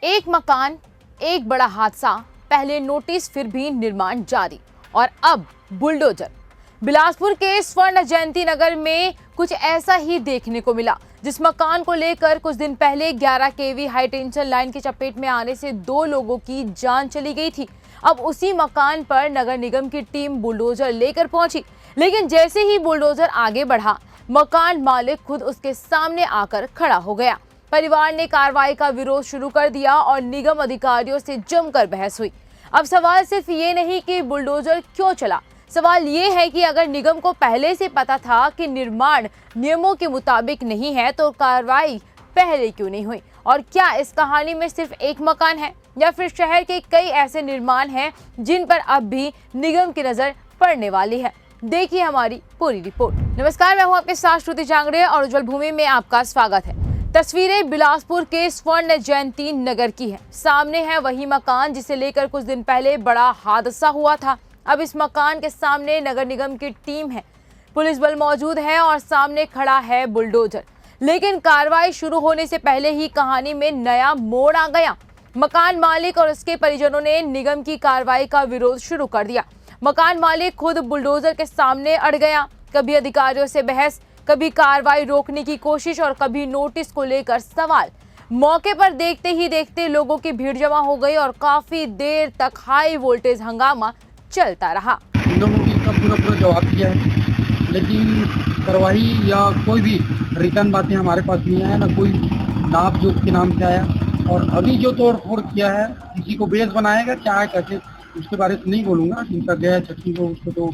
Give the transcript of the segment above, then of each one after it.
एक मकान, एक बड़ा हादसा, पहले नोटिस फिर भी निर्माण जारी और अब बुलडोजर। बिलासपुर के स्वर्ण जयंती नगर में कुछ ऐसा ही देखने को मिला, जिस मकान को लेकर कुछ दिन पहले 11 केवी हाई टेंशन लाइन की चपेट में आने से 2 लोगों की जान चली गई थी। अब उसी मकान पर नगर निगम की टीम बुलडोजर लेकर पहुंची, लेकिन जैसे ही बुलडोजर आगे बढ़ा, मकान मालिक खुद उसके सामने आकर खड़ा हो गया। परिवार ने कार्रवाई का विरोध शुरू कर दिया और निगम अधिकारियों से जमकर बहस हुई। अब सवाल सिर्फ ये नहीं कि बुलडोजर क्यों चला, सवाल ये है कि अगर निगम को पहले से पता था कि निर्माण नियमों के मुताबिक नहीं है, तो कार्रवाई पहले क्यों नहीं हुई? और क्या इस कहानी में सिर्फ एक मकान है या फिर शहर के कई ऐसे निर्माण हैं जिन पर अब भी निगम की नजर पड़ने वाली है? देखिए हमारी पूरी रिपोर्ट। नमस्कार, मैं हूं आपके साथ श्रुति जांगड़े और उज्जवल भूमि में आपका स्वागत है। तस्वीरें बिलासपुर के स्वर्ण जयंती नगर की है। सामने है वही मकान जिसे लेकर कुछ दिन पहले बड़ा हादसा हुआ था। अब इस मकान के सामने नगर निगम की टीम है, पुलिस बल मौजूद है और सामने खड़ा है बुलडोजर। लेकिन कार्रवाई शुरू होने से पहले ही कहानी में नया मोड़ आ गया। मकान मालिक और उसके परिजनों ने निगम की कार्रवाई का विरोध शुरू कर दिया। मकान मालिक खुद बुलडोजर के सामने अड़ गया। कभी अधिकारियों से बहस, कभी कार्रवाई रोकने की कोशिश और कभी नोटिस को लेकर सवाल। मौके पर देखते ही देखते लोगों की भीड़ जमा हो गई और काफी देर तक हाई वोल्टेज हंगामा चलता रहा। इन लोगों की का पूरा जवाब दिया है, लेकिन कार्रवाई या कोई भी रिटर्न बातें हमारे पास नहीं आया, ना कोई नाप जो उसके नाम से आया। और अभी जो तोड़ फोड़ किया है, किसी को बेस बनाएगा क्या है कैसे, उसके बारे में नहीं बोलूंगा। जिनका गया छठी को उसको तो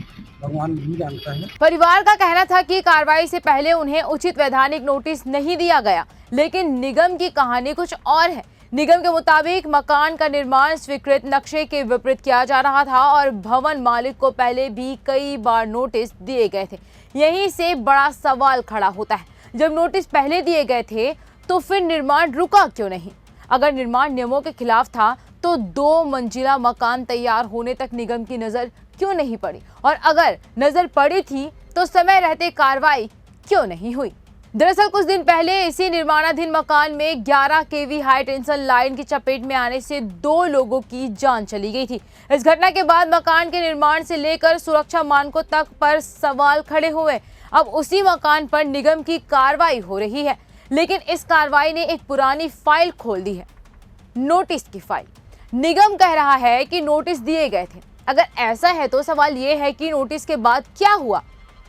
भगवान नहीं जानता है। परिवार का कहना था कि कार्रवाई से पहले उन्हें उचित वैधानिक नोटिस नहीं दिया गया, लेकिन निगम की कहानी कुछ और है। निगम के मुताबिक मकान का निर्माण स्वीकृत नक्शे के विपरीत किया जा रहा था और भवन मालिक को पहले भी कई बार नोटिस दिए गए थे। यहीं से बड़ा सवाल खड़ा होता है, जब नोटिस पहले दिए गए थे तो फिर निर्माण रुका क्यों नहीं? अगर निर्माण नियमों के खिलाफ था तो 2 मंजिला मकान तैयार होने तक निगम की नजर क्यों नहीं पड़ी? और अगर नजर पड़ी थी तो समय रहते कार्रवाई क्यों नहीं हुई? दरअसल कुछ दिन पहले इसी निर्माणाधीन मकान में 11 केवी हाई टेंशन लाइन की चपेट में आने से 2 लोगों की जान चली गई थी। इस घटना के बाद मकान के निर्माण से लेकर सुरक्षा मानकों तक पर सवाल खड़े हुए। अब उसी मकान पर निगम की कार्रवाई हो रही है, लेकिन इस कार्रवाई ने एक पुरानी फाइल खोल दी है, नोटिस की फाइल। निगम कह रहा है कि नोटिस दिए गए थे। अगर ऐसा है तो सवाल ये है कि नोटिस के बाद क्या हुआ?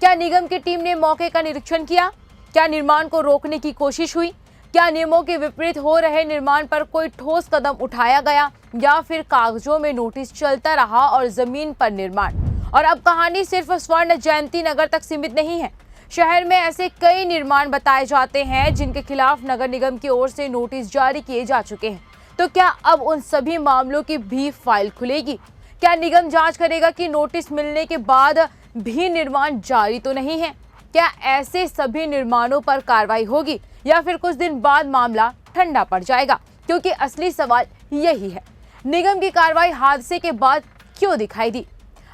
क्या निगम की टीम ने मौके का निरीक्षण किया? क्या निर्माण को रोकने की कोशिश हुई? क्या नियमों के विपरीत हो रहे निर्माण पर कोई ठोस कदम उठाया गया, या फिर कागजों में नोटिस चलता रहा और जमीन पर निर्माण? और अब कहानी सिर्फ स्वर्ण जयंती नगर तक सीमित नहीं है। शहर में ऐसे कई निर्माण बताए जाते हैं जिनके खिलाफ नगर निगम की ओर से नोटिस जारी किए जा चुके हैं। तो क्या अब उन सभी मामलों की भी फाइल खुलेगी? क्या निगम जांच करेगा कि नोटिस मिलने के बाद भी निर्माण जारी तो नहीं है? क्या ऐसे सभी निर्माणों पर कार्रवाई होगी या फिर कुछ दिन बाद मामला ठंडा पड़ जाएगा? क्योंकि असली सवाल यही है, निगम की कार्रवाई हादसे के बाद क्यों दिखाई दी?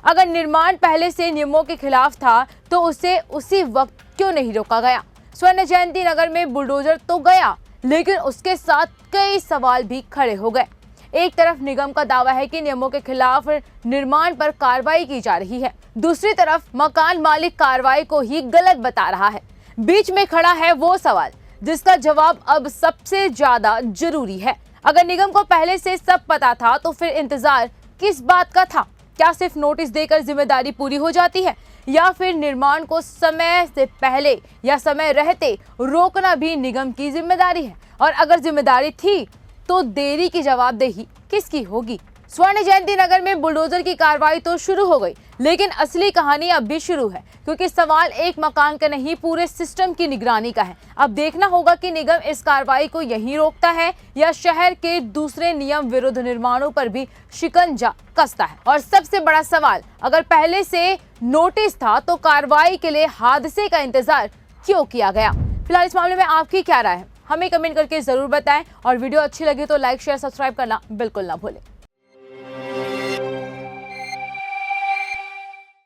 अगर निर्माण पहले से नियमों के खिलाफ था तो उसे उसी वक्त क्यों नहीं रोका गया? स्वर्ण जयंती नगर में बुलडोजर तो गया, लेकिन उसके साथ कई सवाल भी खड़े हो गए। एक तरफ निगम का दावा है कि नियमों के खिलाफ निर्माण पर कार्रवाई की जा रही है, दूसरी तरफ मकान मालिक कार्रवाई को ही गलत बता रहा है। बीच में खड़ा है वो सवाल जिसका जवाब अब सबसे ज्यादा जरूरी है। अगर निगम को पहले से सब पता था तो फिर इंतजार किस बात का था? क्या सिर्फ नोटिस देकर जिम्मेदारी पूरी हो जाती है, या फिर निर्माण को समय से पहले या समय रहते रोकना भी निगम की जिम्मेदारी है? और अगर जिम्मेदारी थी तो देरी की जवाबदेही किसकी होगी? स्वर्ण जयंती नगर में बुलडोजर की कार्रवाई तो शुरू हो गई, लेकिन असली कहानी अब भी शुरू है, क्योंकि सवाल एक मकान का नहीं, पूरे सिस्टम की निगरानी का है। अब देखना होगा कि निगम इस कार्रवाई को यहीं रोकता है या शहर के दूसरे नियम विरुद्ध निर्माणों पर भी शिकंजा कसता है। और सबसे बड़ा सवाल, अगर पहले से नोटिस था तो कार्रवाई के लिए हादसे का इंतजार क्यों किया गया? फिलहाल इस मामले में आपकी क्या राय है? हमें कमेंट करके जरूर बताएं और वीडियो अच्छी लगी तो लाइक, शेयर, सब्सक्राइब करना बिल्कुल ना भूलें।